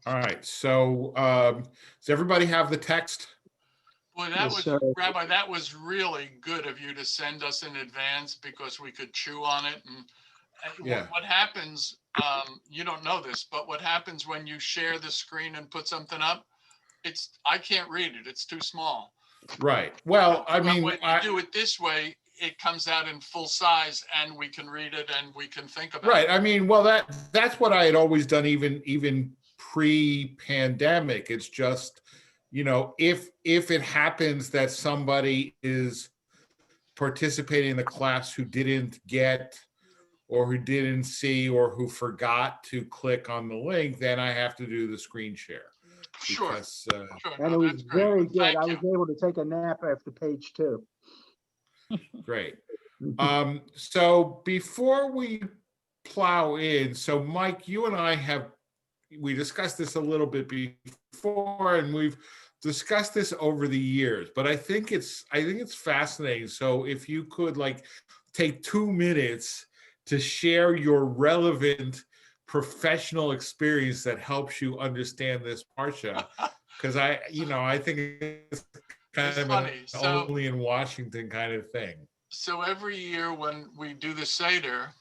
All right. So does everybody have the text? Boy, Yes, sir. Rabbi, that was really good of you to send us in advance because we could chew on it. And Yeah. what happens, you don't know this, but what happens when you share the screen and put something up, I can't read it. It's too small. Right. Well, I But mean, when you do it this way, it comes out in full size and we can read it and we can think about right. it. I mean, well, that's what I had always done, even pre-pandemic. It's just, if it happens that somebody is participating in the class who didn't get or who didn't see or who forgot to click on the link, then I have to do the screen share Sure. because Sure. And No, it was that's great. very good. Thank I you. was able to take a nap after page 2. great. So before we plow in, so Mike, you and we discussed this a little bit before, and we've discussed this over the years, but I think it's fascinating. So if you could take 2 minutes to share your relevant professional experience that helps you understand this parsha, because I think it's kind It's of an funny. only in Washington kind of thing. So every year when we do the Seder,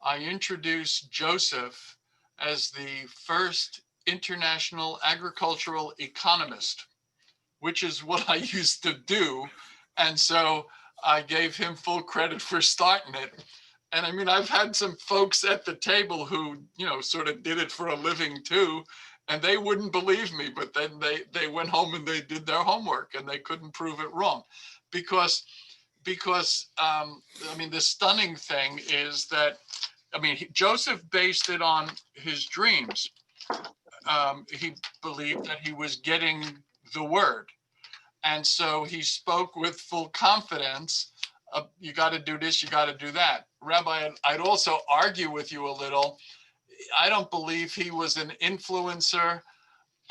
I introduce Joseph as the first international agricultural economist, which is what I used to do. And so I gave him full credit for starting it. And I mean, I've had some folks at the table who, sort of did it for a living too, and they wouldn't believe me, but then they went home and they did their homework and they couldn't prove it wrong. Because I mean, the stunning thing is that, I mean, Joseph based it on his dreams. He believed that he was getting the word. And so he spoke with full confidence. You got to do this, you got to do that. Rabbi, I'd also argue with you a little. I don't believe he was an influencer.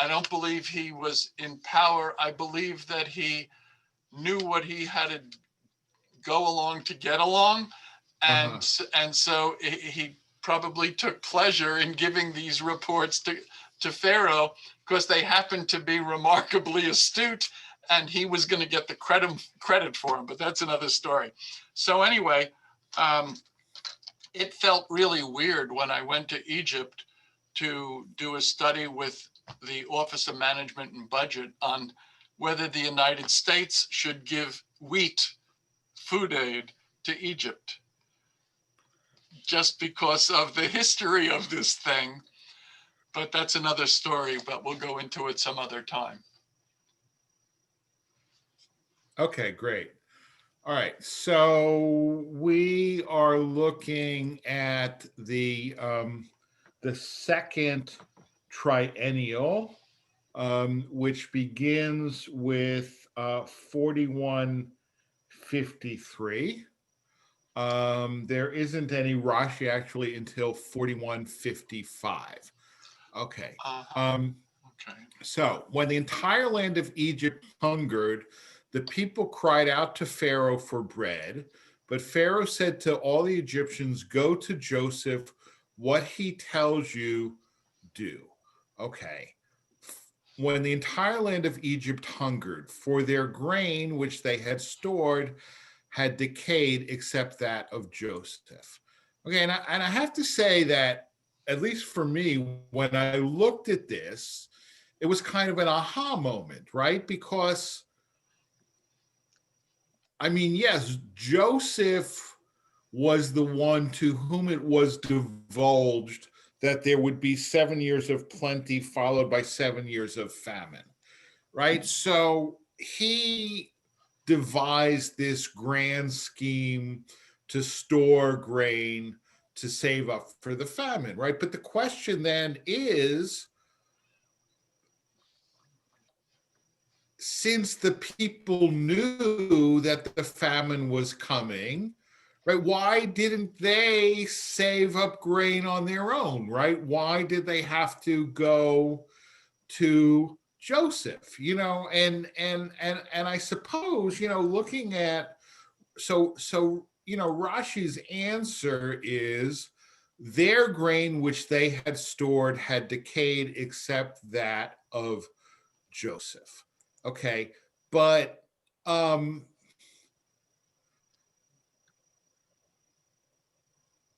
I don't believe he was in power. I believe that he knew what he had to go along to get along. Uh-huh. And so he probably took pleasure in giving these reports to Pharaoh because they happened to be remarkably astute, and he was going to get the credit for them. But that's another story. So anyway, it felt really weird when I went to Egypt to do a study with the Office of Management and Budget on whether the United States should give wheat food aid to Egypt, just because of the history of this thing. But that's another story, but we'll go into it some other time. Okay, great. All right, so we are looking at the second triennial, which begins with 4153. There isn't any Rashi actually until 4155. Okay. Okay. So when the entire land of Egypt hungered, the people cried out to Pharaoh for bread. But Pharaoh said to all the Egyptians, "Go to Joseph. What he tells you, do." Okay. When the entire land of Egypt hungered, for their grain, which they had stored, had decayed except that of Joseph. Okay, and I have to say that, at least for me, when I looked at this, it was kind of an aha moment, right? Because, I mean, yes, Joseph was the one to whom it was divulged that there would be 7 years of plenty followed by 7 years of famine, right? So he devised this grand scheme to store grain to save up for the famine, right? But the question then is, since the people knew that the famine was coming, right, why didn't they save up grain on their own, right? Why did they have to go to Joseph? And I suppose, looking at, so Rashi's answer is their grain, which they had stored, had decayed except that of Joseph. Okay, but I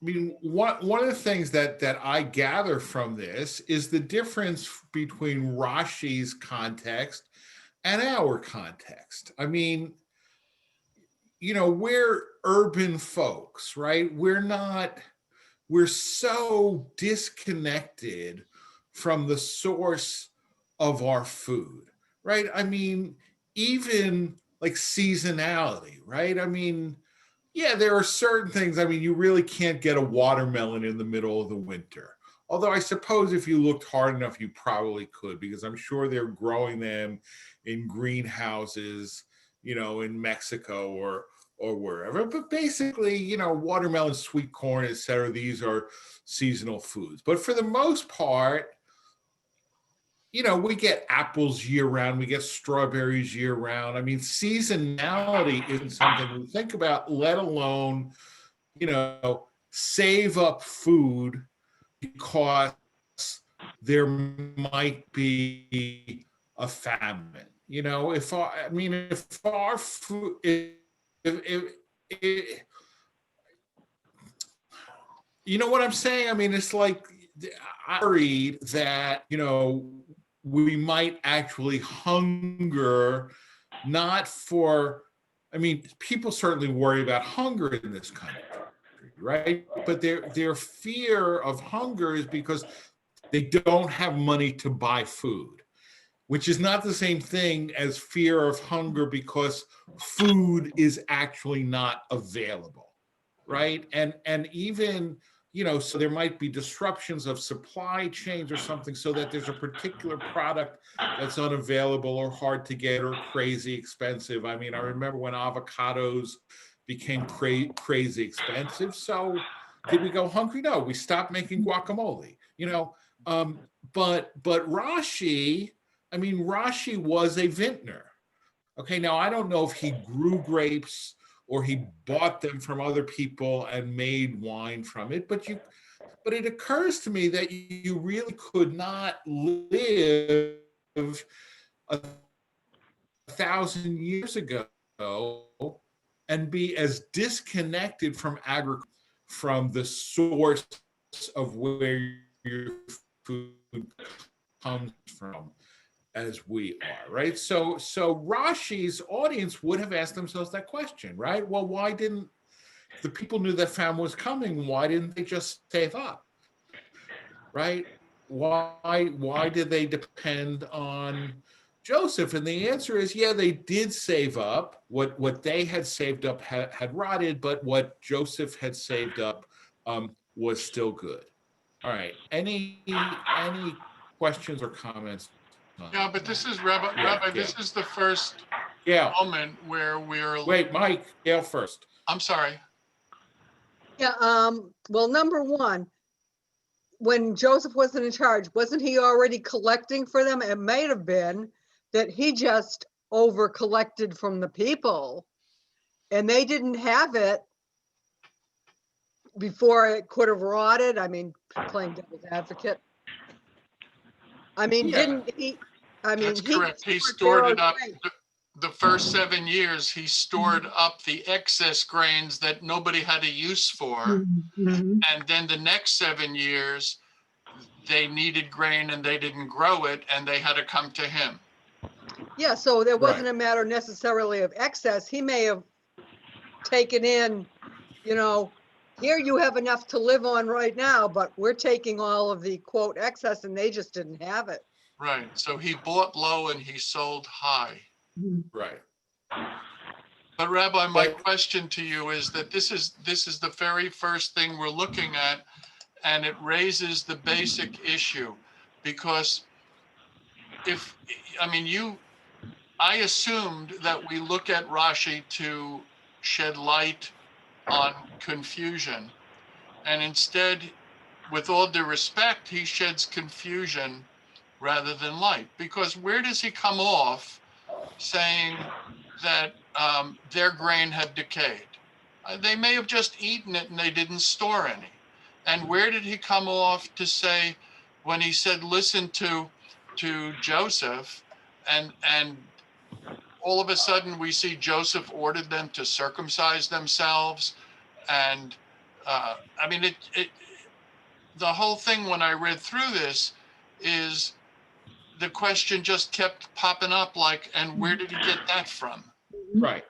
mean, one of the things that I gather from this is the difference between Rashi's context and our context. I mean, we're urban folks, right? We're so disconnected from the source of our food, right? I mean, even like seasonality, right? I mean, yeah, there are certain things. I mean, you really can't get a watermelon in the middle of the winter. Although I suppose if you looked hard enough, you probably could, because I'm sure they're growing them in greenhouses, in Mexico or wherever. But basically, watermelon, sweet corn, et cetera, these are seasonal foods. But for the most part, we get apples year round, we get strawberries year round. I mean, seasonality isn't something we think about, let alone, save up food because there might be a famine. If our food, if you know what I'm saying? I mean, it's like I worried that, we might actually hunger, not for, I mean, people certainly worry about hunger in this country, right? But their fear of hunger is because they don't have money to buy food, which is not the same thing as fear of hunger because food is actually not available, right? And even, so there might be disruptions of supply chains or something, so that there's a particular product that's unavailable or hard to get or crazy expensive. I mean, I remember when avocados became crazy expensive. So did we go hungry? No, we stopped making guacamole, but Rashi, I mean, Rashi was a vintner. Okay, now I don't know if he grew grapes or he bought them from other people and made wine from it, but it occurs to me that you really could not live 1,000 years ago and be as disconnected from agriculture, from the source of where your food comes from, as we are, right? So Rashi's audience would have asked themselves that question, right? Well, why didn't the people knew that famine was coming? Why didn't they just save up, right? Why did they depend on Joseph? And the answer is, yeah, they did save up. What they had saved up had rotted, but what Joseph had saved up was still good. All right. Any questions or comments? Yeah, but this is Rabbi, this is the first moment where we're. Wait, Mike, Gail first. I'm sorry. Yeah, well, number one, when Joseph wasn't in charge, wasn't he already collecting for them? It might have been that he just over collected from the people and they didn't have it before it could have rotted. I mean, playing devil's advocate. I mean, didn't he? I mean, that's correct. He stored it up. The first 7 years, he stored up the excess grains that nobody had a use for. Mm-hmm. And then the next 7 years, they needed grain and they didn't grow it and they had to come to him. Yeah, so there wasn't a matter necessarily of excess. He may have taken in, here you have enough to live on right now, but we're taking all of the quote excess and they just didn't have it. Right. So he bought low and he sold high. Right. But Rabbi, my question to you is that this is the very first thing we're looking at, and it raises the basic issue, because I assumed that we look at Rashi to shed light on confusion, and instead, with all due respect, he sheds confusion rather than light, because where does he come off saying that their grain had decayed? They may have just eaten it and they didn't store any. And where did he come off to say, when he said, listen to Joseph, and all of a sudden we see Joseph ordered them to circumcise themselves. And I mean, the whole thing when I read through this is the question just kept popping up, like, and where did he get that from? Right.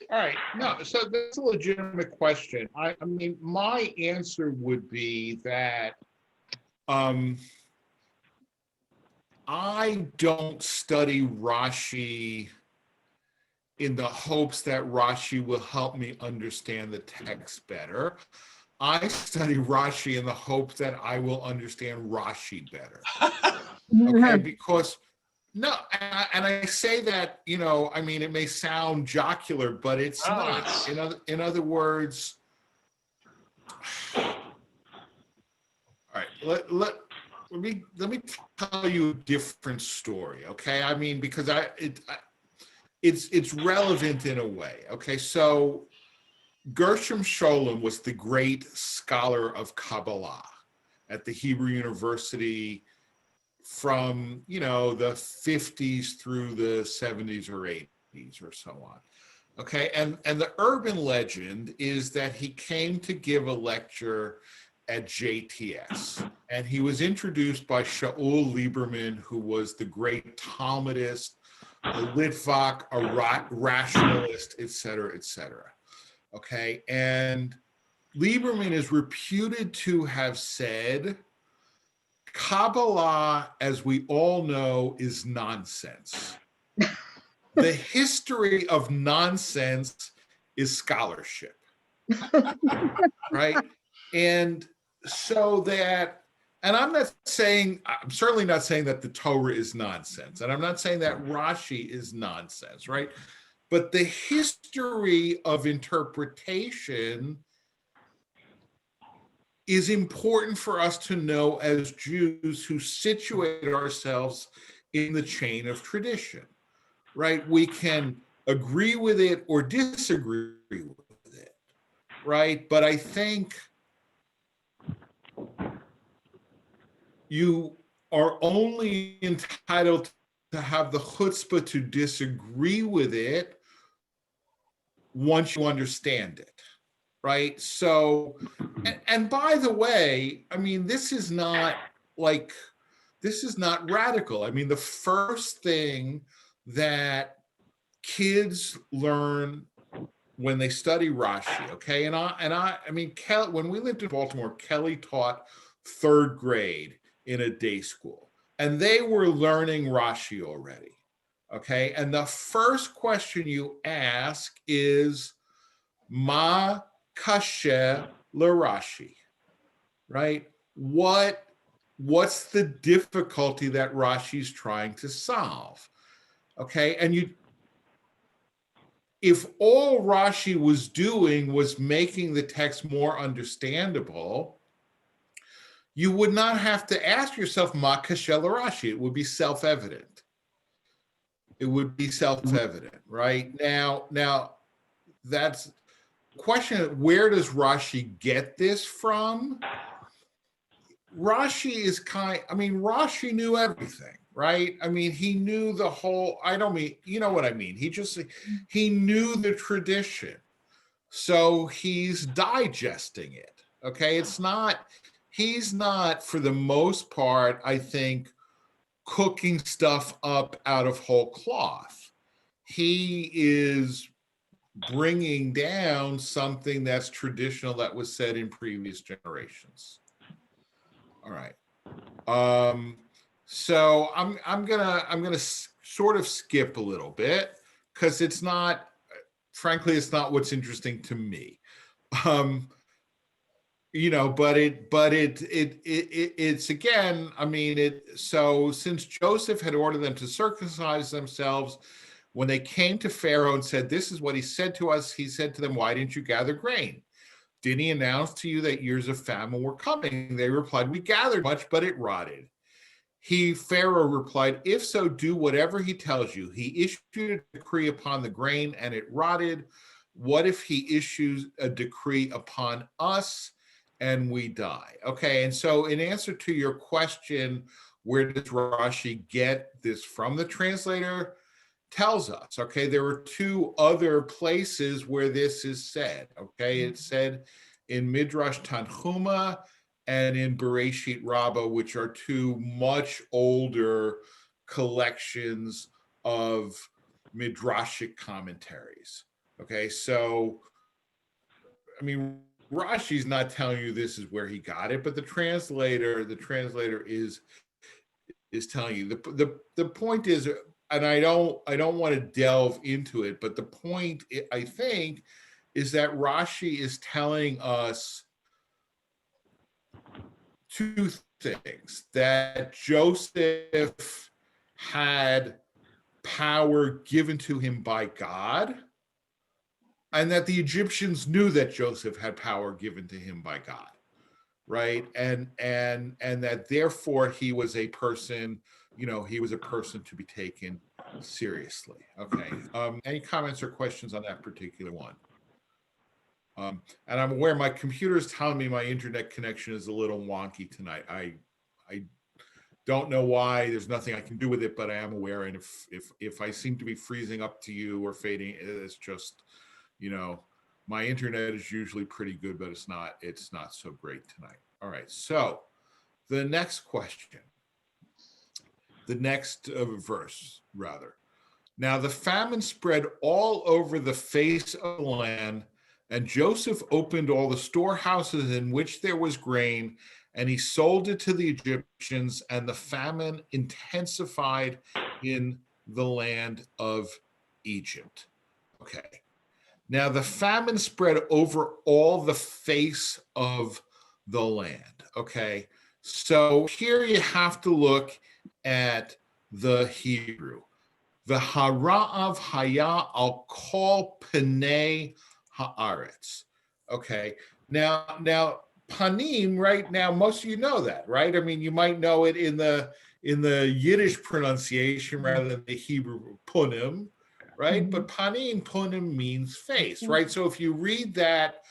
All right. No, so that's a legitimate question. I mean, my answer would be that I don't study Rashi in the hopes that Rashi will help me understand the text better. I study Rashi in the hope that I will understand Rashi better. Okay, because no, and I say that, you know, I mean, it may sound jocular, but it's No, not. it's- In other words, all right, let me tell you a different story, okay? I mean, because it's relevant in a way, okay? So Gershom Scholem was the great scholar of Kabbalah at the Hebrew University from, you know, the 50s through the 70s or 80s or so on. Okay, and the urban legend is that he came to give a lecture at JTS, and he was introduced by Shaul Lieberman, who was the great Talmudist, a Litvak, a rationalist, et cetera, et cetera. Okay, and Lieberman is reputed to have said, Kabbalah, as we all know, is nonsense. The history of nonsense is scholarship, right? And so that, and I'm certainly not saying that the Torah is nonsense, and I'm not saying that Rashi is nonsense, right? But the history of interpretation is important for us to know as Jews who situate ourselves in the chain of tradition, right? We can agree with it or disagree with it, right? But I think you are only entitled to have the chutzpah to disagree with it once you understand it. Right. So, and by the way, I mean, this is not radical. I mean, the first thing that kids learn when they study Rashi, okay, and I mean, when we lived in Baltimore, Kelly taught third grade in a day school, and they were learning Rashi already, okay, and the first question you ask is, Ma kasher l'Rashi, right? What's the difficulty that Rashi's trying to solve? Okay, and if all Rashi was doing was making the text more understandable, you would not have to ask yourself Ma kasher l'Rashi. It would be self-evident. It would be self-evident, right? Now that's question, where does Rashi get this from? Rashi Rashi knew everything, right? I mean, he knew the whole, I don't mean, you know what I mean? He knew the tradition. So he's digesting it, okay? He's not, for the most part, I think, cooking stuff up out of whole cloth. He is bringing down something that's traditional that was said in previous generations. All right. So I'm gonna sort of skip a little bit because it's not, frankly, it's not what's interesting to me. You know, but it's again, I mean, so since Joseph had ordered them to circumcise themselves, when they came to Pharaoh and said, this is what he said to us, he said to them, why didn't you gather grain? Didn't he announce to you that years of famine were coming? They replied, we gathered much, but it rotted. Pharaoh replied, if so, do whatever he tells you. He issued a decree upon the grain and it rotted. What if he issues a decree upon us and we die. Okay, and so in answer to your question, where does Rashi get this from? The translator tells us, okay, there are two other places where this is said, okay? It's said in Midrash Tanchuma and in Bereshit Rabbah, which are two much older collections of midrashic commentaries. Okay, so I mean, Rashi's not telling you this is where he got it, but the translator is telling you. The point is, and I don't want to delve into it, but the point I think is that Rashi is telling us two things: that Joseph had power given to him by God, and that the Egyptians knew that Joseph had power given to him by God, right? And that therefore he was a person, he was a person to be taken seriously. Okay. Any comments or questions on that particular one? And I'm aware my computer is telling me my internet connection is a little wonky tonight. I don't know why. There's nothing I can do with it, but I am aware. And if I seem to be freezing up to you or fading, it's just, my internet is usually pretty good, but it's not so great tonight. All right. So the next question, the next verse, rather. Now the famine spread all over the face of the land, and Joseph opened all the storehouses in which there was grain, and he sold it to the Egyptians, and the famine intensified in the land of Egypt. Okay. Now the famine spread over all the face of the land. Okay. So here you have to look at the Hebrew. The Hara'av haya al kol penei haaretz. Okay. Now panim, right now, most of you know that, right? I mean, you might know it in the Yiddish pronunciation rather than the Hebrew punim, right? But panim, punim means face, right? So if you read that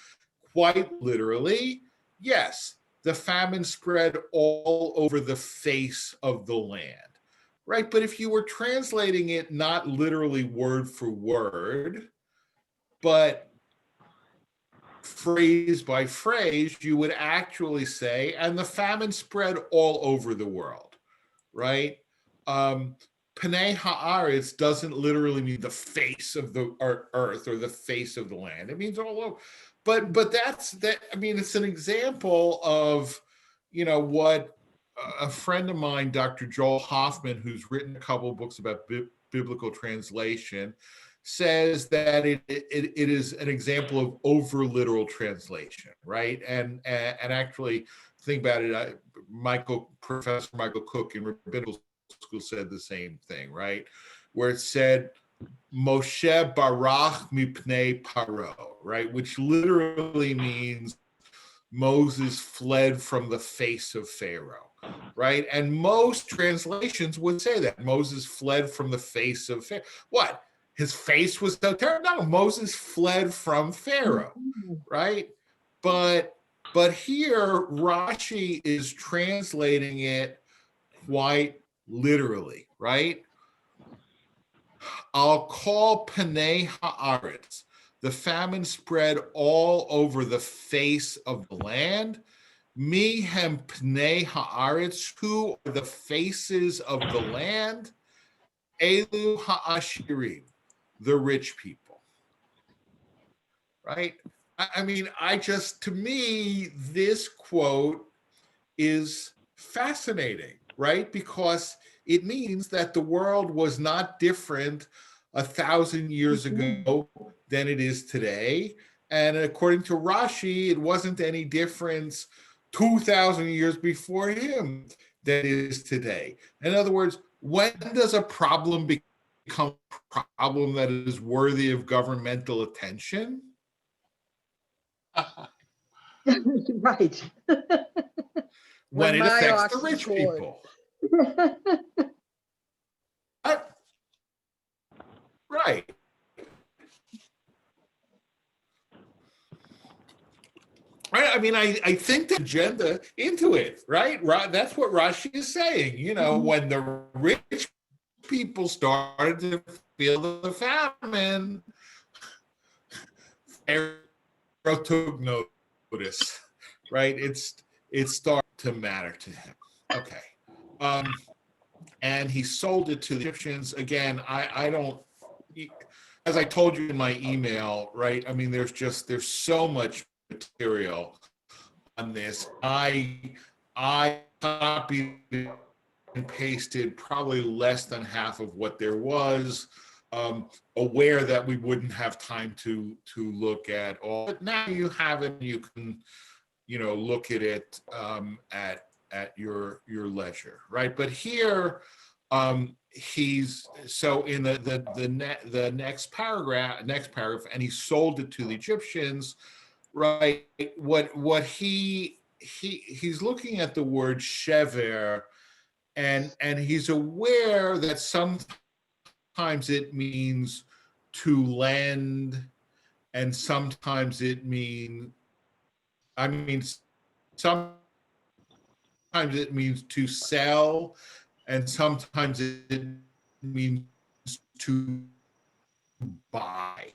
quite literally, yes, the famine spread all over the face of the land, right? But if you were translating it not literally word for word, but phrase by phrase, you would actually say, and the famine spread all over the world, right? Penei haaretz doesn't literally mean the face of the earth or the face of the land. It means all over. But that's that. I mean, it's an example of, what a friend of mine, Dr. Joel Hoffman, who's written a couple of books about biblical translation, says that it is an example of over literal translation, right? And actually, think about it. Professor Michael Cook in rabbinical school said the same thing, right? Where it said Moshe barach mipnei paro, right? Which literally means Moses fled from the face of Pharaoh, right? And most translations would say that Moses fled from the face of Pharaoh. What? His face was so terrible? No, Moses fled from Pharaoh, right? But here Rashi is translating it quite literally, right? I'll call Penei Haaretz. The famine spread all over the face of the land. Mihem Pnei Haaretz, who are the faces of the land? Elu Ha'ashirim, the rich people. Right? I mean, to me, this quote is fascinating, right? Because it means that the world was not different 1,000 years ago than it is today. And according to Rashi, it wasn't any difference 2,000 years before him than it is today. In other words, when does a problem become a problem that is worthy of governmental attention? Right. When it my affects ox the is rich bored. people. Right. Right? I mean, I think the agenda into it, right? That's what Rashi is saying. You know, when the rich people started to feel the famine, Pharaoh took notice, right? It started to matter to him. Okay. And he sold it to the Egyptians. Again, I don't, as I told you in my email, right? I mean, there's so much material on this. I copied and pasted probably less than half of what there was, aware that we wouldn't have time to look at all. But now you have it, you can, look at it at your leisure, right? But here, he's so in the next paragraph, and he sold it to the Egyptians, right? What he's looking at the word shever, and he's aware that sometimes it means to lend, and sometimes it means, sometimes it means to sell, and sometimes it means to buy,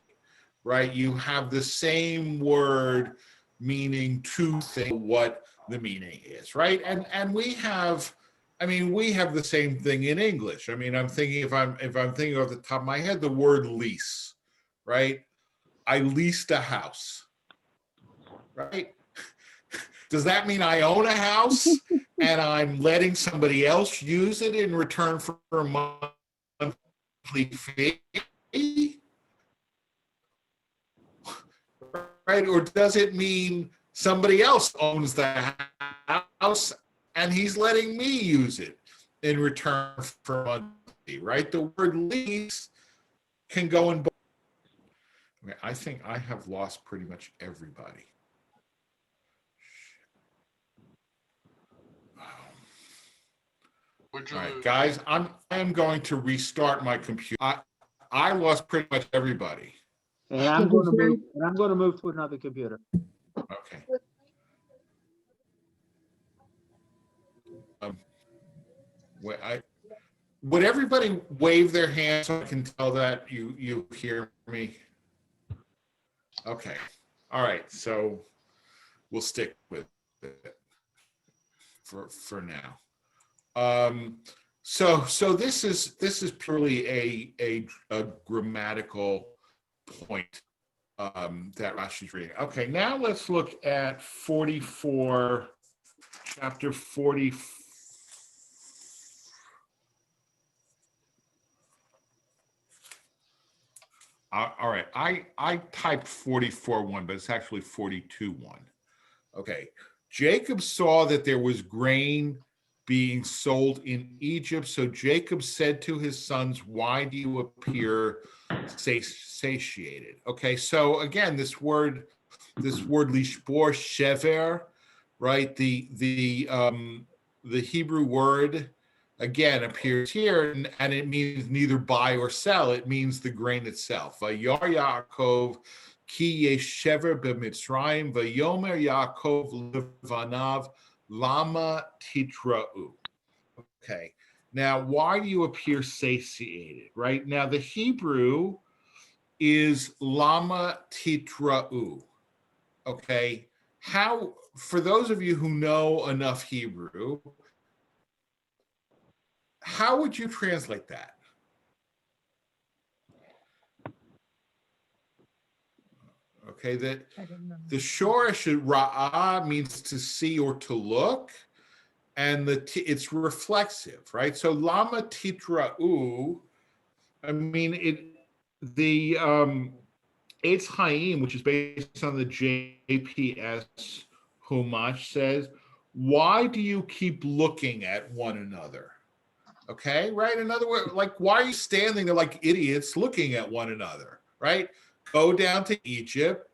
right? You have the same word meaning two things, what the meaning is, right? And we have the same thing in English. I mean, I'm thinking, if I'm thinking off the top of my head, the word lease, right? I leased a house, right? Does that mean I own a house and I'm letting somebody else use it in return for a monthly fee? Right? Or does it mean somebody else owns the house and he's letting me use it in return for a monthly, right? The word lease can go in both. Okay, I think I have lost pretty much everybody. Would All you right, lose? guys, I am going to restart my computer. I lost pretty much everybody. And I'm going to move to another computer. Okay. Would everybody wave their hands so I can tell that you hear me? Okay. All right. So we'll stick with it for now. So this is purely a grammatical point that Rashi's reading. Okay, now let's look at 44, chapter 44. All right, I typed 44:1, but it's actually 42:1. Okay, Jacob saw that there was grain being sold in Egypt. So Jacob said to his sons, "Why do you appear satiated?" Okay, so again, this word lishbor shever, right? The Hebrew word again appears here, and it means neither buy or sell. It means the grain itself. Vayar Yaakov ki yeshever b'Mitzrayim, vayomer Yaakov levanav lama titra'u. Okay. Now, why do you appear satiated? Right now, the Hebrew is lama titra'u. Okay. How, for those of you who know enough Hebrew, how would you translate that? Okay, that the shoresh ra'ah means to see or to look, and it's reflexive, right? So lama titra'u, I mean, the Eitz Chaim, which is based on the JPS Chumash, says, why do you keep looking at one another? Okay, right? In other words, like, why are you standing there like idiots looking at one another, right? Go down to Egypt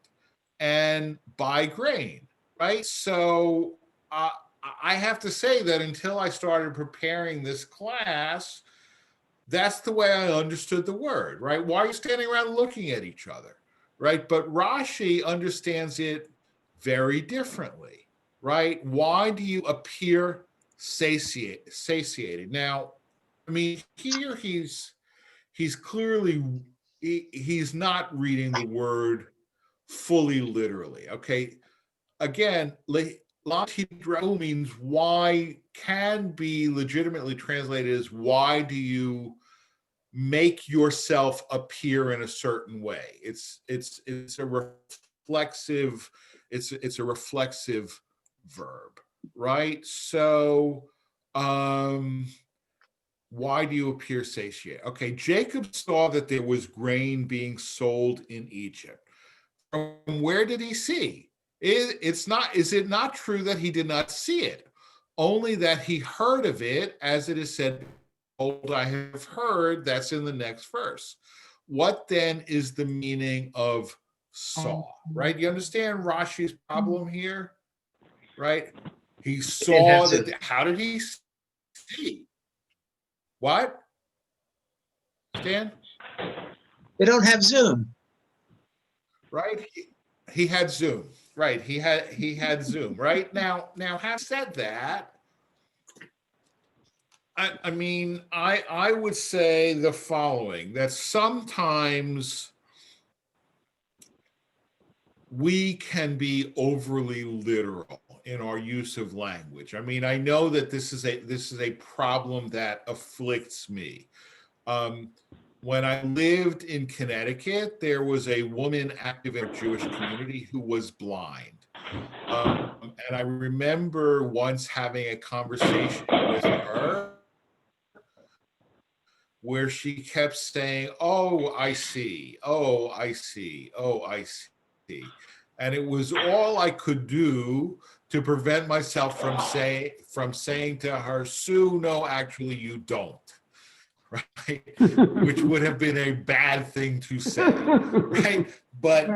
and buy grain, right? So I have to say that until I started preparing this class, that's the way I understood the word, right? Why are you standing around looking at each other, right? But Rashi understands it very differently, right? Why do you appear satiated? Now, I mean, here he's clearly he's not reading the word fully literally. Okay, again, Latidrau means why, can be legitimately translated as why do you make yourself appear in a certain way. It's a reflexive, it's a reflexive verb, right? So why do you appear satiated? Okay, Jacob saw that there was grain being sold in Egypt. From where did he see? Is it not true that he did not see it? Only that he heard of it, as it is said, "Behold, I have heard," that's in the next verse. What then is the meaning of saw, right? You understand Rashi's problem here, right? He saw that, how did he see? What? Stan? They don't have Zoom. Right? He had Zoom. Right. He had Zoom. Right? Now having said that, I mean, I would say the following, that sometimes we can be overly literal in our use of language. I mean, I know that this is a problem that afflicts me. When I lived in Connecticut, there was a woman active in a Jewish community who was blind. And I remember once having a conversation with her where she kept saying, "Oh, I see. Oh, I see. Oh, I see." And it was all I could do to prevent myself from saying to her, "Sue, no, actually you don't." Right? Which would have been a bad thing to say, right? But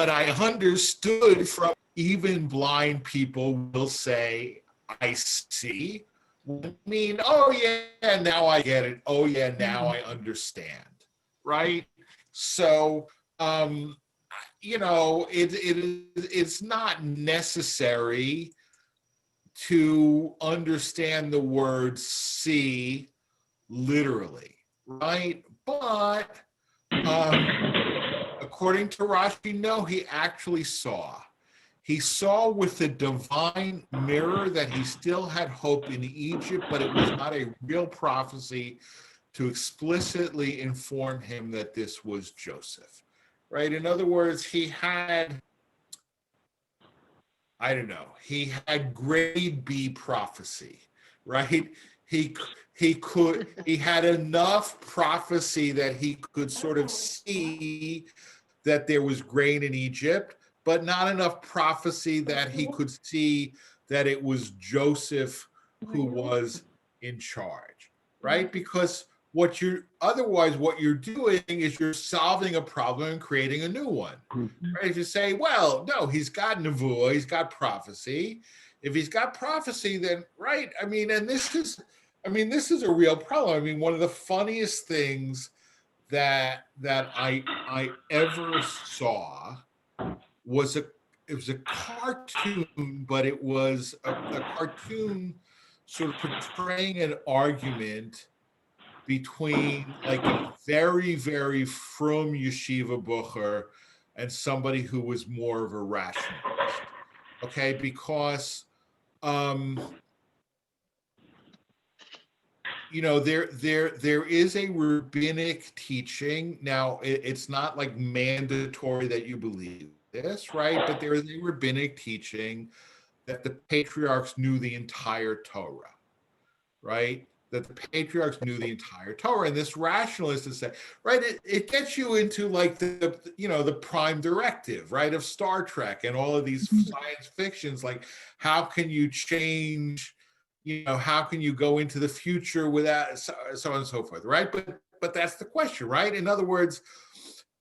I understood from even blind people will say, "I see." I mean, "Oh yeah, now I get it. Oh yeah, now I understand." Right? So, it's not necessary to understand the word see literally, right? But according to Rashi, no, he actually saw. He saw with the divine mirror that he still had hope in Egypt, but it was not a real prophecy to explicitly inform him that this was Joseph, right? In other words, he had, I don't know, he had grade B prophecy, right? He had enough prophecy that he could sort of see that there was grain in Egypt, but not enough prophecy that he could see that it was Joseph who was in charge, right? Because what you're doing is you're solving a problem and creating a new one, right? If you say, well, no, he's got nevuah, he's got prophecy. If he's got prophecy, then right. I mean, this is a real problem. I mean, one of the funniest things that I ever saw was a cartoon, but it was a cartoon sort of portraying an argument between like a very, very frum yeshiva bucher and somebody who was more of a rationalist. Okay, because there is a rabbinic teaching. Now, it's not like mandatory that you believe this, right? But there is a rabbinic teaching that the patriarchs knew the entire Torah, right? That the patriarchs knew the entire Torah. And this rationalist is saying, right, it gets you into like the prime directive, right, of Star Trek and all of these science fictions, like how can you change, how can you go into the future without so on and so forth, right? But that's the question, right? In other words,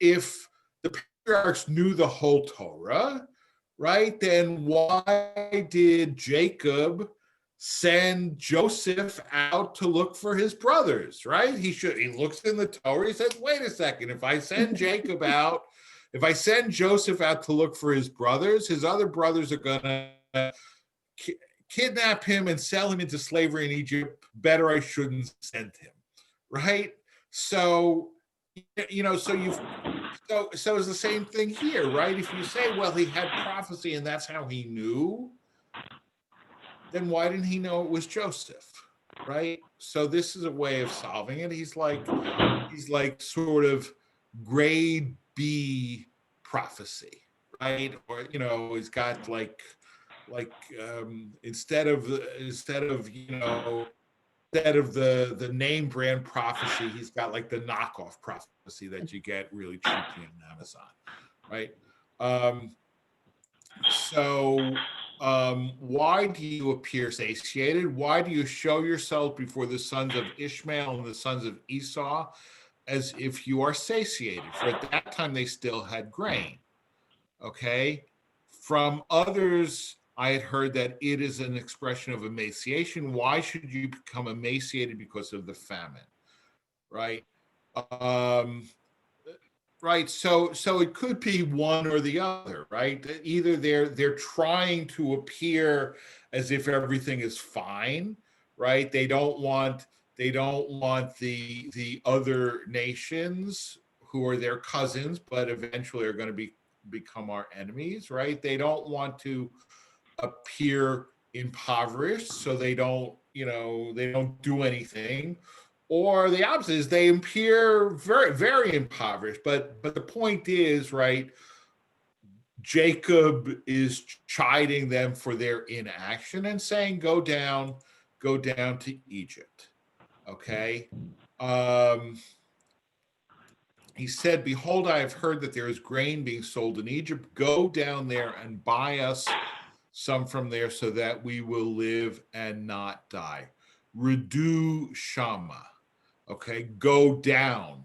if the patriarchs knew the whole Torah, right, then why did Jacob send Joseph out to look for his brothers, right? He looks in the Torah, he says, wait a second, if I send Jacob out If I send Joseph out to look for his other brothers are going to kidnap him and sell him into slavery in Egypt. Better I shouldn't send him, right? So, so it's the same thing here, right? If you say, well, he had prophecy and that's how he knew, then why didn't he know it was Joseph, right? So this is a way of solving it. He's like sort of grade B prophecy, right? Or he's got like instead of the name brand prophecy, he's got like the knockoff prophecy that you get really cheaply on Amazon, right? Why do you appear satiated? Why do you show yourself before the sons of Ishmael and the sons of Esau as if you are satiated? For at that time they still had grain. Okay. From others, I had heard that it is an expression of emaciation. Why should you become emaciated because of the famine? Right. Right. So it could be one or the other, right? Either they're trying to appear as if everything is fine, right? They don't want the other nations who are their cousins, but eventually are going to become our enemies, right? They don't want to appear impoverished, so they don't do anything. Or the opposite is they appear very, very impoverished. But the point is, right, Jacob is chiding them for their inaction and saying, go down to Egypt. Okay. He said, behold, I have heard that there is grain being sold in Egypt. Go down there and buy us some from there so that we will live and not die. Redu Shama. Okay, go down.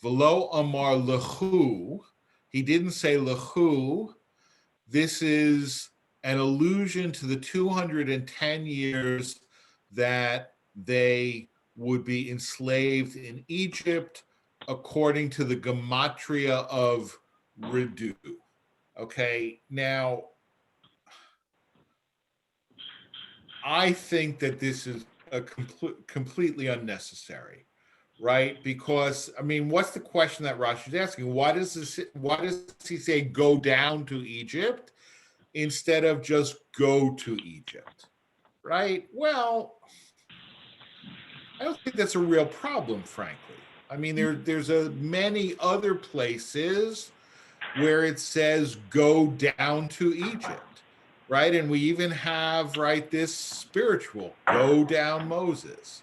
Velo Amar Lehu. He didn't say Lehu. This is an allusion to the 210 years that they would be enslaved in Egypt according to the gematria of Redu. Okay, now I think that this is completely unnecessary, right? Because I mean, what's the question that Rashi is asking? Why does he say go down to Egypt instead of just go to Egypt, right? Well, I don't think that's a real problem, frankly. I mean, there's many other places where it says go down to Egypt. Right, and we even have this spiritual go down Moses,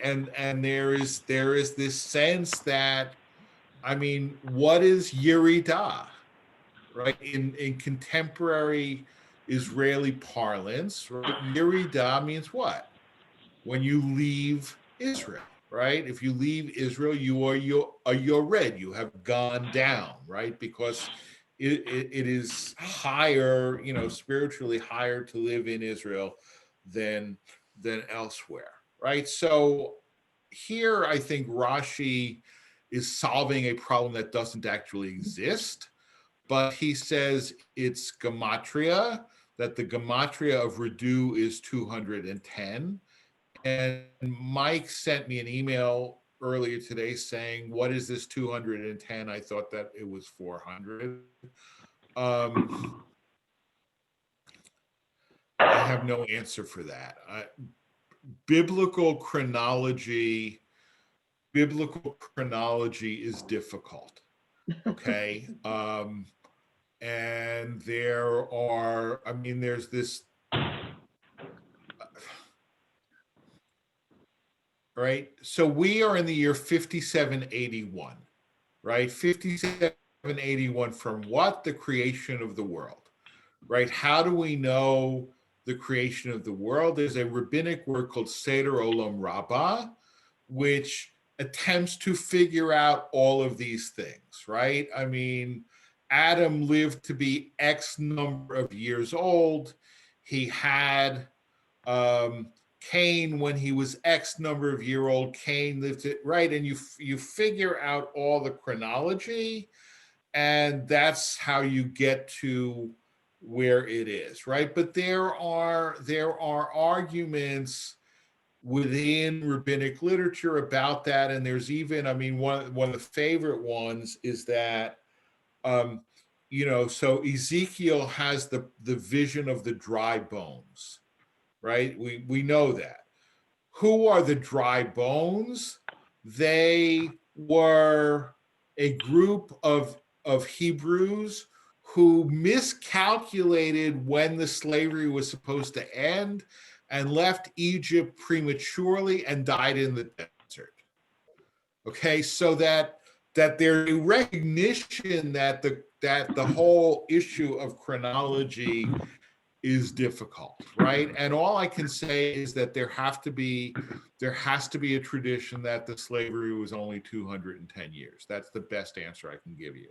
and there is this sense that, I mean, what is Yerida, right? In contemporary Israeli parlance, right? Yerida means what? When you leave Israel, right? If you leave Israel, you're red. You have gone down, right? Because it is higher, spiritually higher to live in Israel than elsewhere, right? So here, I think Rashi is solving a problem that doesn't actually exist, but he says it's gematria, that the gematria of Redu is 210. And Mike sent me an email earlier today saying, what is this 210? I thought that it was 400. I have no answer for that. Biblical chronology is difficult. Okay. And there's this, right? So we are in the year 5781, right? 5781 from what? The creation of the world, right? How do we know the creation of the world? There's a rabbinic word called Seder Olam Rabbah, which attempts to figure out all of these things, right? I mean, Adam lived to be X number of years old. He had Cain when he was X number of year old. Cain lived it, right? And you figure out all the chronology, and that's how you get to where it is, right? But there are arguments within rabbinic literature about that, and there's even, I mean, one of the favorite ones is that, so Ezekiel has the vision of the dry bones, right? We know that. Who are the dry bones? They were a group of Hebrews who miscalculated when the slavery was supposed to end and left Egypt prematurely and died in the desert. Okay, so that there's a recognition that the whole issue of chronology is difficult, right? And all I can say is that there has to be a tradition that the slavery was only 210 years. That's the best answer I can give you.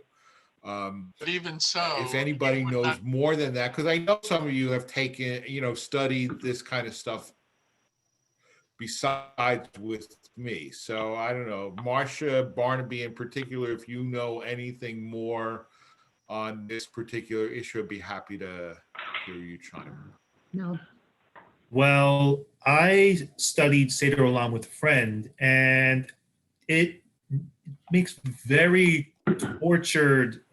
But even so, if anybody knows more than that, because I know some of you have taken, studied this kind of stuff besides with me. So I don't know, Marcia, Barnaby in particular, if you know anything more on this particular issue, I'd be happy to hear you chime in. No. Well, I studied Seder Olam with a friend, and it makes very tortured,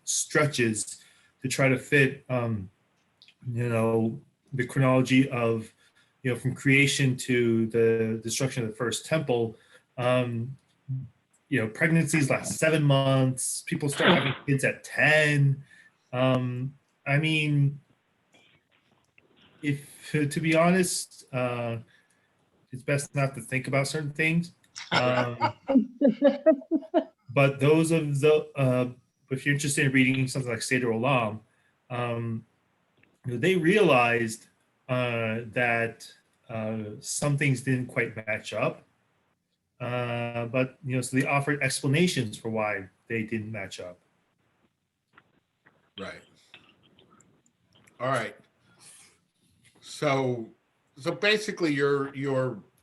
stretches to try to fit, the chronology of, from creation to the destruction of the first temple. Pregnancies last 7 months. People start having kids at 10. I mean, to be honest, it's best not to think about certain things. But those of if you're interested in reading something like Seder Olam, they realized that some things didn't quite match up. But so they offered explanations for why they didn't match up. Right. All right. So basically, you're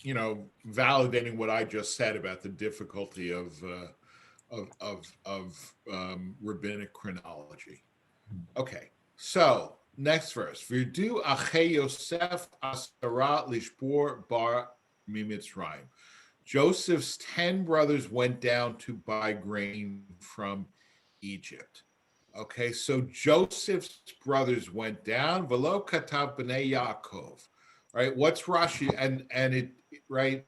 validating what I just said about the difficulty of rabbinic chronology. Okay. So next verse. V'yirdu achei Yosef asara lishbor bar mimitzrayim. Joseph's 10 brothers went down to buy grain from Egypt. Okay, so Joseph's brothers went down. Velo katav b'nei Yaakov. Right? What's Rashi? And it right?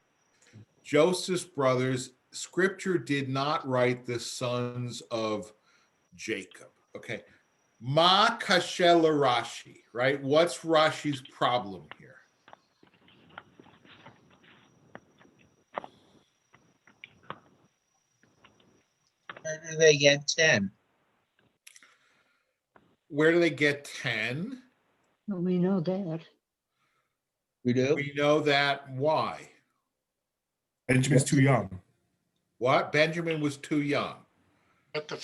Joseph's brothers. Scripture did not write the sons of Jacob. Okay, ma kashel Rashi. Right? What's Rashi's problem here? Where do they get 10? Where do they get 10? Well, we know that. We do? We know that. Why? Benjamin's too young. What? Benjamin was too young. But the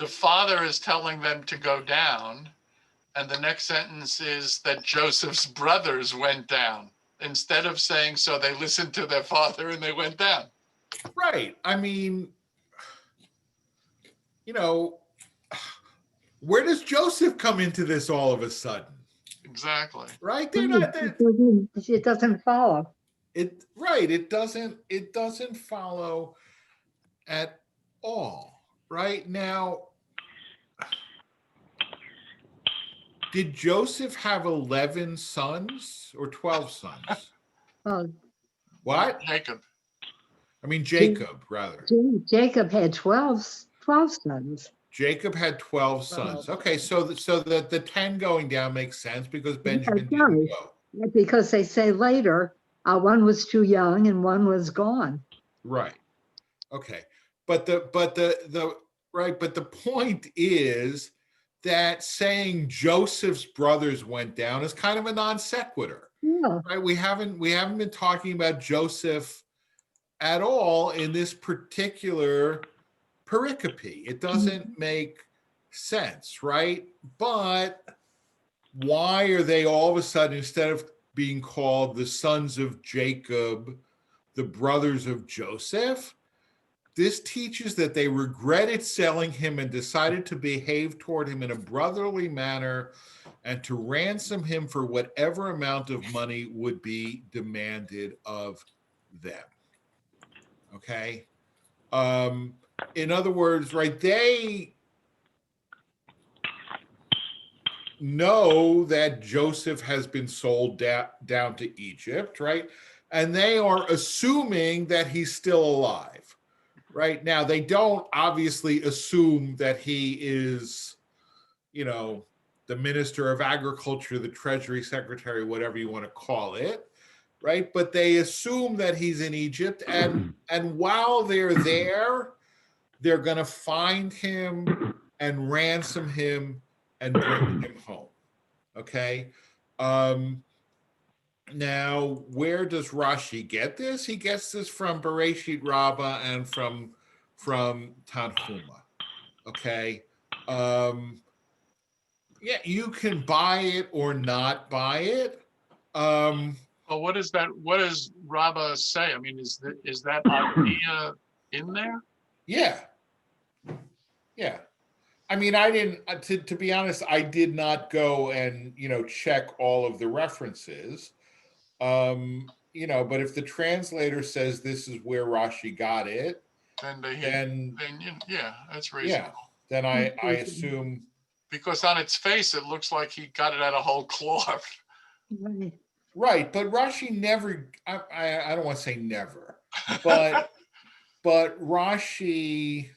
father is telling them to go down, and the next sentence is that Joseph's brothers went down. Instead of saying so, they listened to their father and they went down. Right. I mean, where does Joseph come into this all of a sudden? Exactly. Right? They're not there. It doesn't follow. It doesn't follow at all. Right? Now, did Joseph have 11 sons or 12 sons? Well, What? Jacob. I mean, Jacob, rather. Jacob had 12 sons. Jacob had 12 sons. Okay, so the 10 going down makes sense because Benjamin Yeah, didn't go. Because they say later, one was too young and one was gone. Right. Okay. But the point is that saying Joseph's brothers went down is kind of a non sequitur. Yeah. Right? We haven't been talking about Joseph at all in this particular pericope. It doesn't make sense, right? But why are they all of a sudden, instead of being called the sons of Jacob, the brothers of Joseph, This teaches that they regretted selling him and decided to behave toward him in a brotherly manner and to ransom him for whatever amount of money would be demanded of them. Okay. In other words, right, they know that Joseph has been sold down to Egypt, right? And they are assuming that he's still alive, right? Now, they don't obviously assume that he is, the Minister of Agriculture, the Treasury Secretary, whatever you want to call it, right? But they assume that he's in Egypt, and while they're there, they're going to find him and ransom him and bring him home. Okay. Now, where does Rashi get this? He gets this from Bereshit Rabbah and from Tanhuma. Okay. Yeah, you can buy it or not buy it. Well, what is that? What does Rabbah say? I mean, is that idea in there? Yeah. Yeah. I mean, I didn't, to be honest, I did not go and, check all of the references. But if the translator says this is where Rashi got it, then yeah, that's reasonable. Yeah, then I assume. Because on its face, it looks like he got it out of whole cloth. Right, but Rashi never, I don't want to say never, but Rashi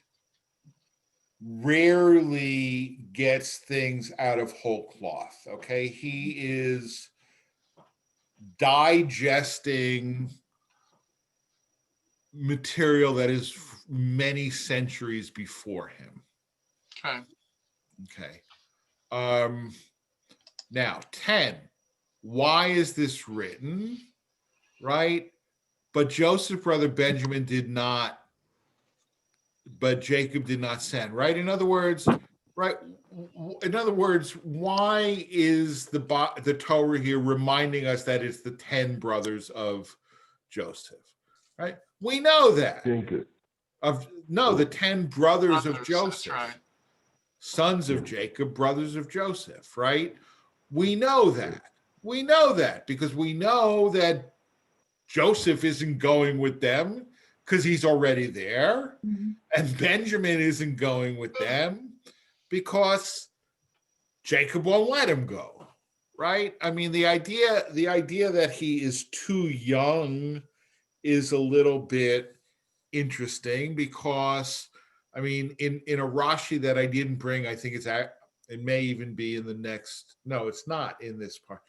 rarely gets things out of whole cloth, okay? He is digesting material that is many centuries before him. Okay. Now, 10. Why is this written? Right? But Joseph's brother Benjamin did not, but Jacob did not send, right? In other words, right? In other words, why is the Torah here reminding us that it's the 10 brothers of Joseph, right? We know that. Jacob. The 10 brothers of Joseph, right. Sons of Jacob, brothers of Joseph, right? We know that. We know that because we know that Joseph isn't going with them because he's already there. And Benjamin isn't going with them because Jacob won't let him go, right? I mean, the idea that he is too young is a little bit interesting because, I mean, in a Rashi that I didn't bring, I think it may even be in the next, no, it's not in this part.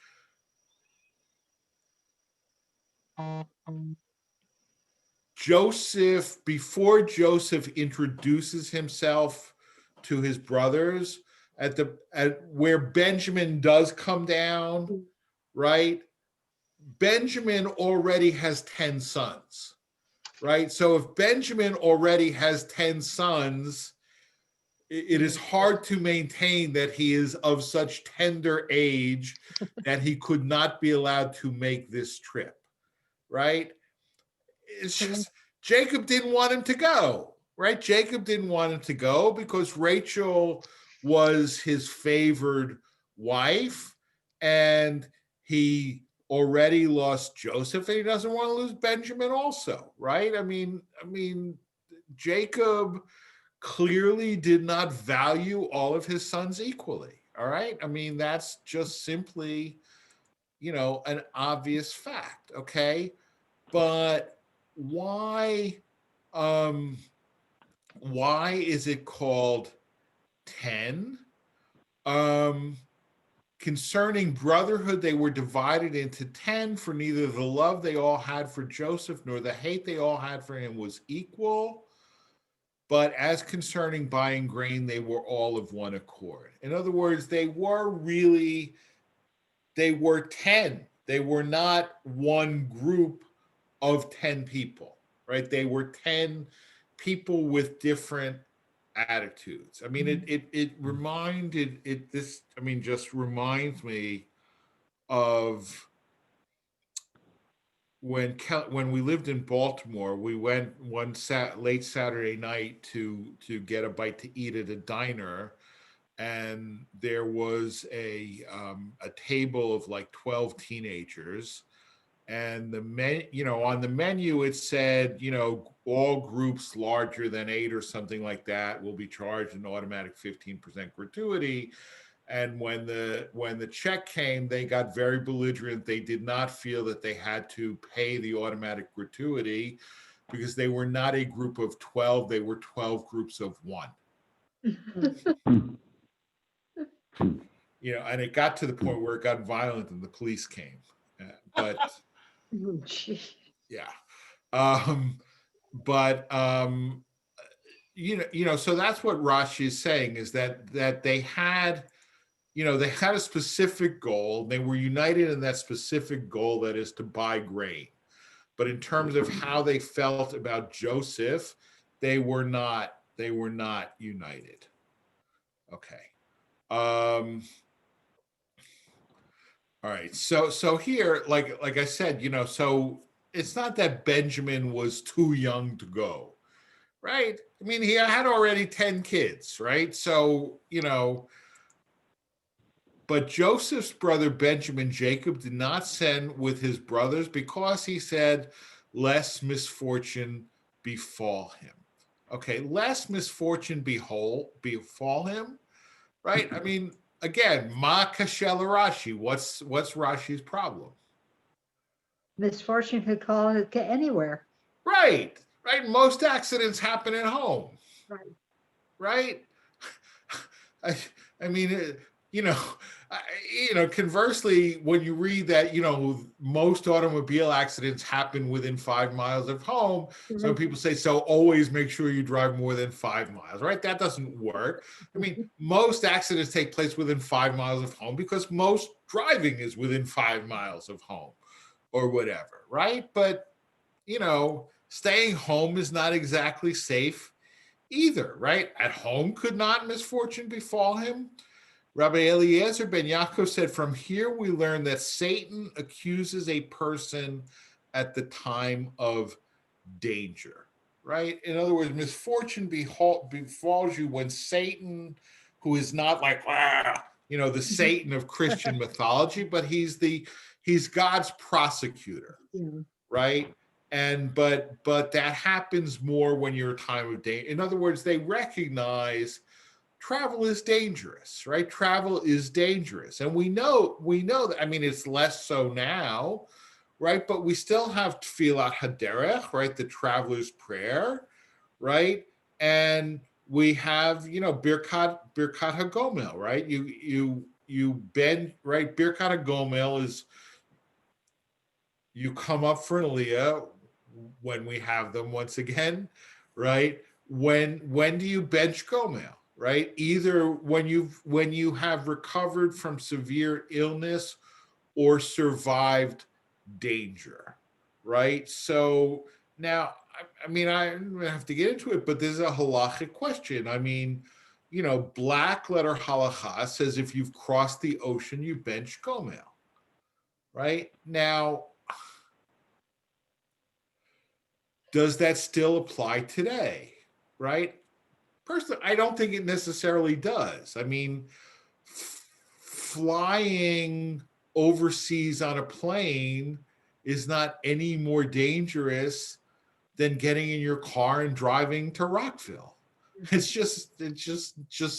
Before Joseph introduces himself to his brothers at where Benjamin does come down, right? Benjamin already has 10 sons, right? So if Benjamin already has 10 sons, it is hard to maintain that he is of such tender age that he could not be allowed to make this trip, right? It's just Jacob didn't want him to go, right? Jacob didn't want him to go because Rachel was his favored wife and he already lost Joseph and he doesn't want to lose Benjamin also, right? I mean, Jacob clearly did not value all of his sons equally, all right? I mean, that's just simply, an obvious fact, okay? But why is it called 10? Concerning brotherhood, they were divided into 10, for neither the love they all had for Joseph nor the hate they all had for him was equal. But as concerning buying grain, they were all of one accord. In other words, they were 10. They were not one group of 10 people, right? They were 10 people with different attitudes. I mean, just reminds me of when we lived in Baltimore, we went late Saturday night to get a bite to eat at a diner, and there was a table of like 12 teenagers, and on the menu it said, all groups larger than 8 or something like that will be charged an automatic 15% gratuity. And when the check came, they got very belligerent. They did not feel that they had to pay the automatic gratuity because they were not a group of 12. They were 12 groups of 1. And it got to the point where it got violent and the police came. But Oh, gee. yeah. So that's what Rashi is saying, is that they had, they had a specific goal. They were united in that specific goal, that is to buy grain. But in terms of how they felt about Joseph, they were not united. Okay. All right. So here, like I said, so it's not that Benjamin was too young to go, right? I mean, he had already 10 kids, right? So, but Joseph's brother Benjamin, Jacob, did not send with his brothers because he said, lest misfortune befall him. Okay, lest misfortune befall him, right? I mean, again, ma kashel Rashi. What's Rashi's problem? Misfortune could call it anywhere. Right. Most accidents happen at home. Right. I mean, conversely, when you read that, most automobile accidents happen within 5 miles of home, some people say, so always make sure you drive more than 5 miles, right? That doesn't work. I mean, most accidents take place within 5 miles of home because most driving is within 5 miles of home or whatever, right? But, staying home is not exactly safe either, right? At home could not misfortune befall him. Rabbi Eliezer ben Yaakov said, from here we learn that Satan accuses a person at the time of danger, right? In other words, misfortune befalls you when Satan, who is not like, the Satan of Christian mythology, but he's God's prosecutor, right? But that happens more when you're a time of danger. In other words, they recognize travel is dangerous, right? Travel is dangerous. And we know that, I mean, it's less so now, right? But we still have Tfilat Haderech, right? The traveler's prayer, right? And we have, Birkat HaGomel, right? You bend, right? Birkat HaGomel is, you come up for an aliyah when we have them once again, right? When do you bench Gomel? Right? Either when you have recovered from severe illness or survived danger, right? So now, I mean, I don't have to get into it, but this is a halachic question. I mean, black letter halacha says if you've crossed the ocean, you bench Gomel, right? Now, does that still apply today, right? Personally, I don't think it necessarily does. I mean, flying overseas on a plane is not any more dangerous than getting in your car and driving to Rockville. It's just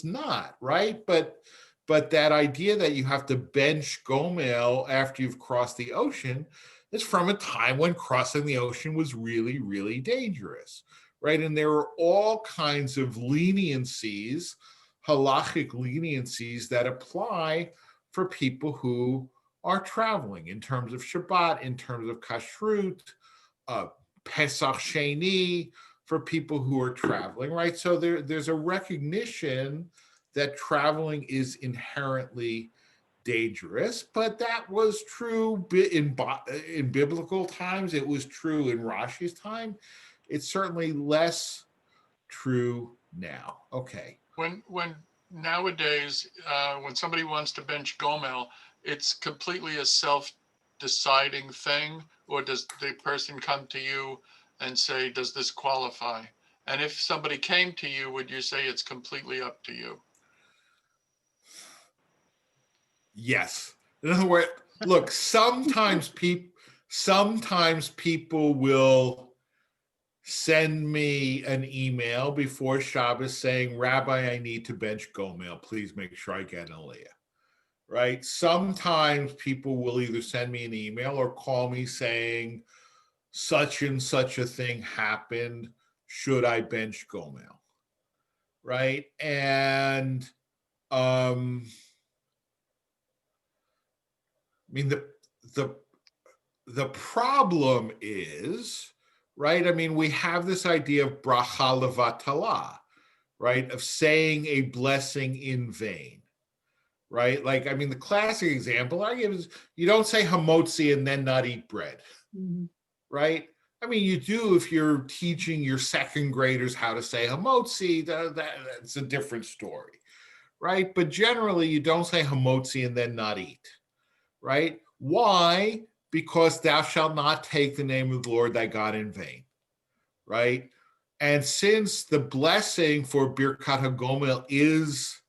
not, right? But that idea that you have to bench Gomel after you've crossed the ocean is from a time when crossing the ocean was really, really dangerous. Right. And there are all kinds of leniencies, halachic leniencies that apply for people who are traveling in terms of Shabbat, in terms of kashrut, Pesach Sheni, for people who are traveling. Right. So there's a recognition that traveling is inherently dangerous, but that was true in biblical times. It was true in Rashi's time. It's certainly less true now. Okay. When nowadays, when somebody wants to bench Gomel, it's completely a self-defense deciding thing, or does the person come to you and say, does this qualify? And if somebody came to you, would you say it's completely up to you? Yes. In other words, look, sometimes people will send me an email before Shabbos saying, Rabbi, I need to bench Gomel. Please make sure I get an aliyah. Right? Sometimes people will either send me an email or call me saying, such and such a thing happened. Should I bench Gomel? Right? And I mean, the problem is, right? I mean, we have this idea of bracha levatala, right? Of saying a blessing in vain, right? Like, I mean, the classic example I give is you don't say hamotzi and then not eat bread, right? I mean, you do if you're teaching your second graders how to say hamotzi, that's a different story, right? But generally, you don't say hamotzi and then not eat, right? Why? Because thou shalt not take the name of the Lord thy God in vain, right? And since the blessing for Birkat HaGomel is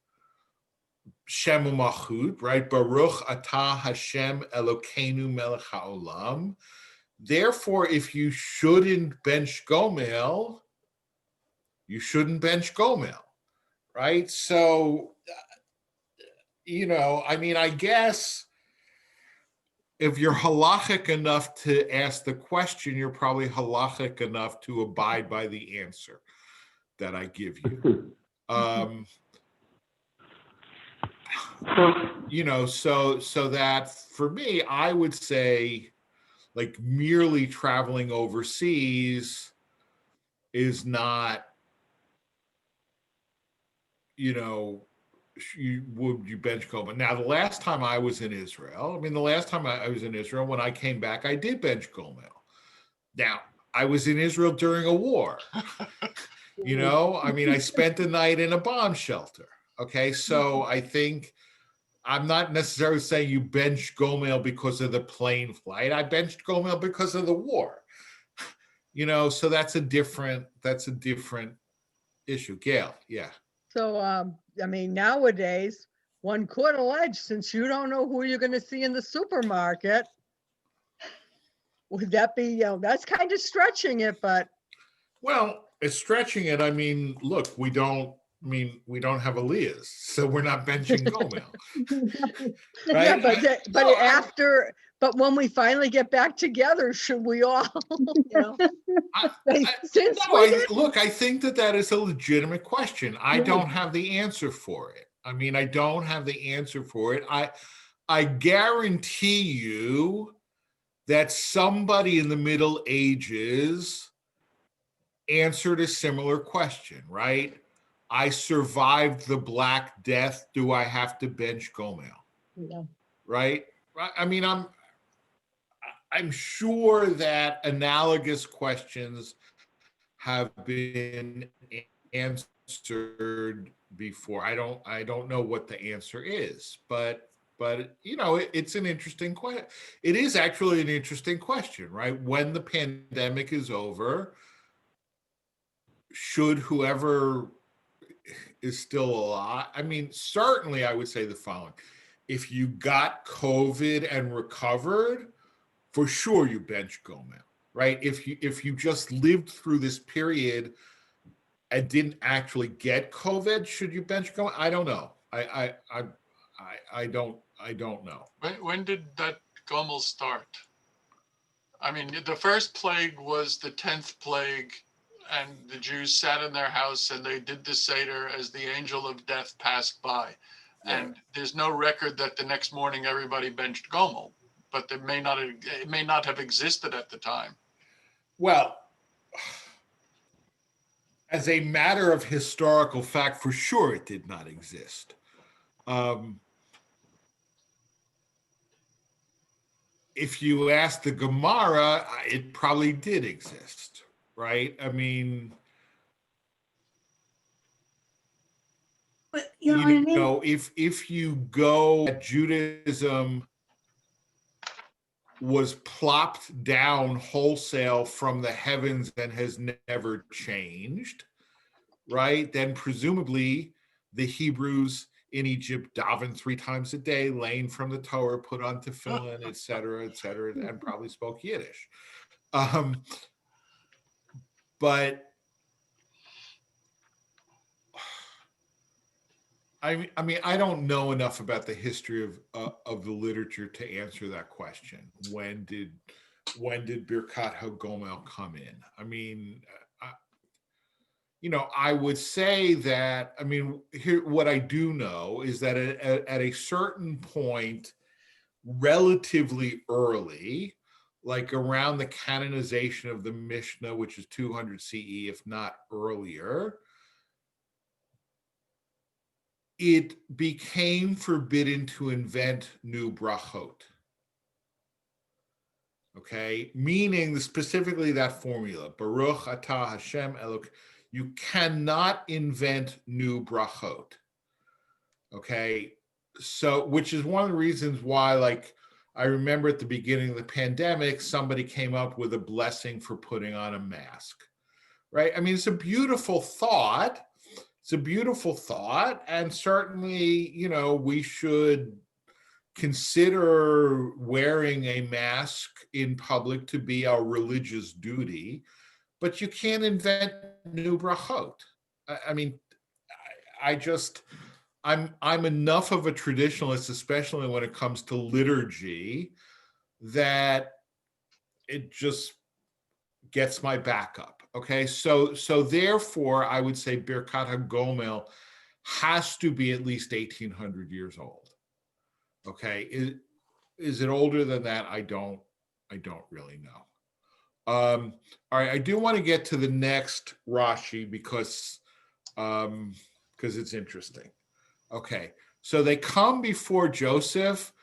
Shem u'Malchut, right? Baruch atah Hashem Elokeinu melech haolam. Therefore, if you shouldn't bench Gomel, you shouldn't bench Gomel, right? So, I mean, I guess if you're halachic enough to ask the question, you're probably halachic enough to abide by the answer that I give you. So that for me, I would say, like, merely traveling overseas is not, would you bench Gomel? Now, the last time I was in Israel, when I came back, I did bench Gomel. Now, I was in Israel during a war. I mean, I spent the night in a bomb shelter. Okay, so I think I'm not necessarily saying you bench Gomel because of the plane flight. I benched Gomel because of the war. So that's a different issue. Gail, yeah. So, I mean, nowadays, one could allege, since you don't know who you're going to see in the supermarket, would that be, that's kind of stretching it, but. Well, it's stretching it. I mean, look, we don't have aliyahs, so we're not benching Gomel. Right? Yeah, but when we finally get back together, should we all, I think that is a legitimate question. I don't have the answer for it. I mean, I don't have the answer for it. I guarantee you that somebody in the Middle Ages answered a similar question, right? I survived the Black Death. Do I have to bench Gomel? No. Right? I mean, I'm sure that analogous questions have been answered before. I don't know what the answer is, but it's an interesting question. It is actually an interesting question, right? When the pandemic is over, should whoever is still alive, I mean, certainly I would say the following. If you got COVID and recovered, for sure you bench Gomel, right? If you just lived through this period and didn't actually get COVID, should you bench Gomel? I don't know. I don't know. When did that Gomel start? I mean, the first plague was the 10th plague, and the Jews sat in their house and they did the Seder as the angel of death passed by. Right. And there's no record that the next morning everybody benched Gomel, but it may not have existed at the time. Well, as a matter of historical fact, for sure it did not exist. If you ask the Gemara, it probably did exist, right? I mean, But if you go at Judaism was plopped down wholesale from the heavens and has never changed, right? Then presumably the Hebrews in Egypt davened 3 times a day, lane from the Torah, put on tefillin, et cetera, and probably spoke Yiddish. But I mean, I don't know enough about the history of the literature to answer that question. When did Birkat HaGomel come in? I mean, I would say that, I mean, here, what I do know is that at a certain point, relatively early, like around the canonization of the Mishnah, which is 200 CE, if not earlier, it became forbidden to invent new brachot. Okay, meaning specifically that formula, Baruch Atah Hashem Elok. You cannot invent new brachot. Okay, so which is one of the reasons why, like, I remember at the beginning of the pandemic, somebody came up with a blessing for putting on a mask, right? I mean, it's a beautiful thought. It's a beautiful thought, and certainly, we should consider wearing a mask in public to be our religious duty, but you can't invent new brachot. I mean, I'm enough of a traditionalist, especially when it comes to liturgy, that it just gets my back up. Okay, so therefore, I would say Birkat HaGomel has to be at least 1,800 years old. Okay, is it older than that? I don't really know. All right, I do want to get to the next Rashi because it's interesting. Okay, so they come before Joseph,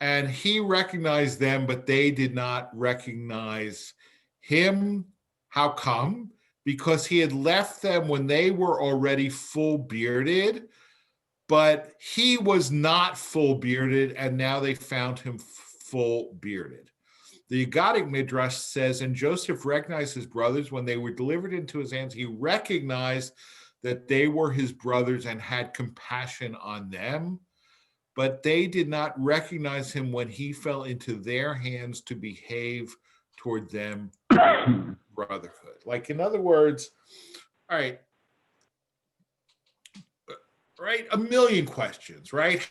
and he recognized them, but they did not recognize him. How come? Because he had left them when they were already full bearded, but he was not full bearded, and now they found him full bearded. The Aggadic Midrash says, and Joseph recognized his brothers when they were delivered into his hands. He recognized that they were his brothers and had compassion on them, but they did not recognize him when he fell into their hands to behave toward them brotherhood. Like, in other words, all right, a million questions, right?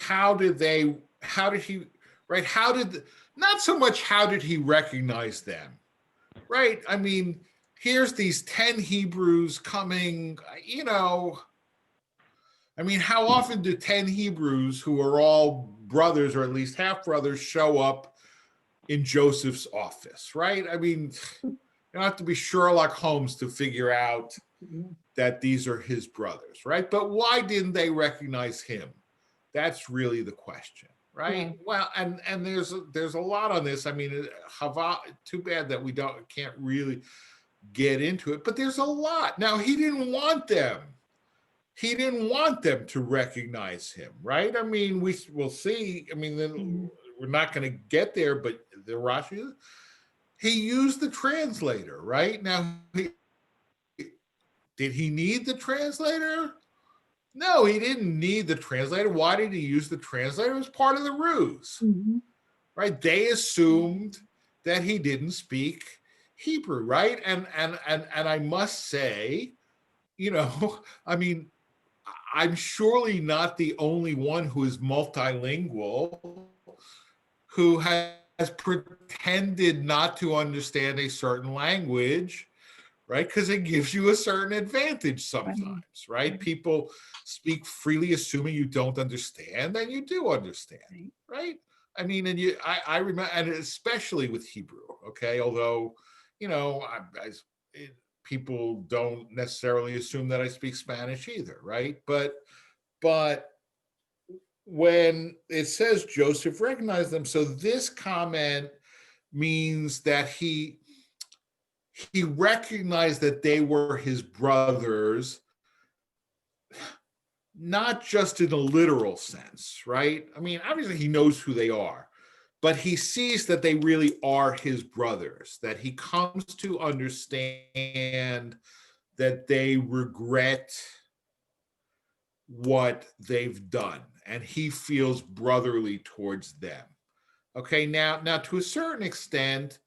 Not so much how did he recognize them, right? I mean, here's these 10 Hebrews coming, I mean, how often do 10 Hebrews who are all brothers or at least half brothers show up in Joseph's office, right? I mean, you don't have to be Sherlock Holmes to figure out that these are his brothers, right? But why didn't they recognize him? That's really the question, right? Yeah. Well, and there's a lot on this. I mean, too bad that we can't really get into it, but there's a lot. Now, he didn't want them. He didn't want them to recognize him, right? I mean, we'll see. I mean, we're not going to get there, but the Rashi, he used the translator, right? Now, did he need the translator? No, he didn't need the translator. Why did he use the translator? It was part of the ruse, right? They assumed that he didn't speak Hebrew, right? And I must say, I mean, I'm surely not the only one who is multilingual who has pretended not to understand a certain language, right? Because it gives you a certain advantage sometimes, right? People speak freely assuming you don't understand, and you do understand, right? I mean, and I remember, and especially with Hebrew, okay? Although, people don't necessarily assume that I speak Spanish either, right? But when it says Joseph recognized them, so this comment means that he recognized that they were his brothers, not just in a literal sense, right? I mean, obviously he knows who they are, but he sees that they really are his brothers, that he comes to understand that they regret what they've done, and he feels brotherly towards them. Okay, now to a certain extent,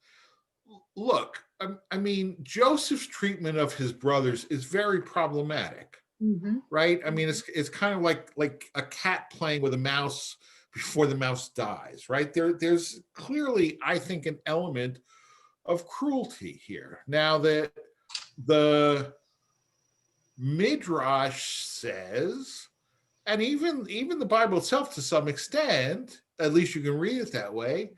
look, I mean, Joseph's treatment of his brothers is very problematic, right? I mean, it's kind of like a cat playing with a mouse before the mouse dies, right? There's clearly, I think, an element of cruelty here. Now that the Midrash says, and even the Bible itself to some extent, at least you can read it that way,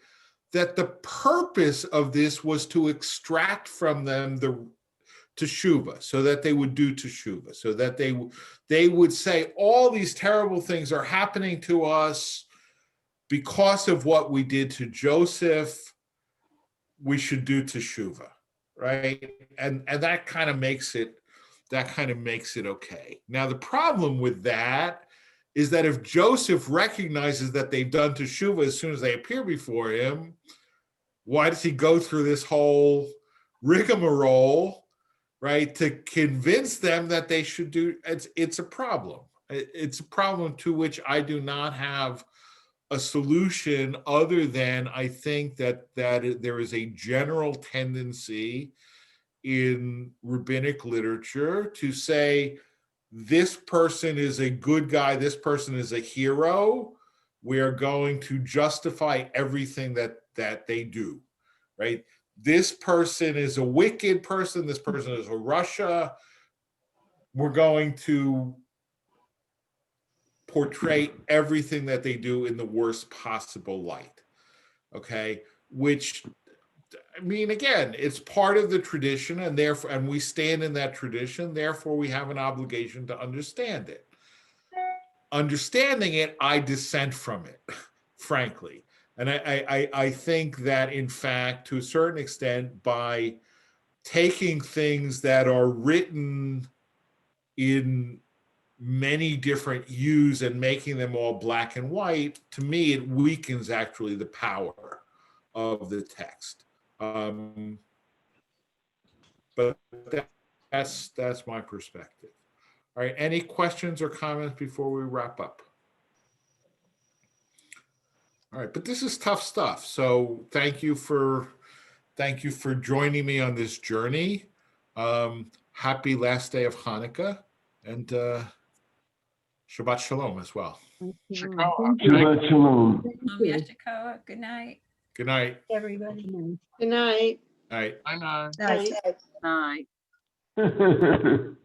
that the purpose of this was to extract from them the teshuvah, so that they would do teshuvah, so that they would say, all these terrible things are happening to us because of what we did to Joseph. We should do teshuvah, right? And that kind of makes it okay. Now the problem with that is that if Joseph recognizes that they've done teshuvah as soon as they appear before him, why does he go through this whole rigmarole, right, to convince them that they should do? It's a problem. It's a problem to which I do not have a solution, other than I think that there is a general tendency in rabbinic literature to say, this person is a good guy, this person is a hero, we are going to justify everything that they do, right? This person is a wicked person, this person is a Russia, we're going to portray everything that they do in the worst possible light, okay? Which, I mean, again, it's part of the tradition, and therefore, and we stand in that tradition, therefore we have an obligation to understand it. Understanding it, I dissent from it, frankly. And I think that, in fact, to a certain extent, by taking things that are written in many different hues and making them all black and white, to me, it weakens actually the power of the text. But that's my perspective. All right, any questions or comments before we wrap up? All right, but this is tough stuff. So thank you for joining me on this journey. Happy last day of Hanukkah, and Shabbat Shalom as well. Shabbat Shalom. Good night. Good night. Everybody. Good night. All right. I know. Night. Night.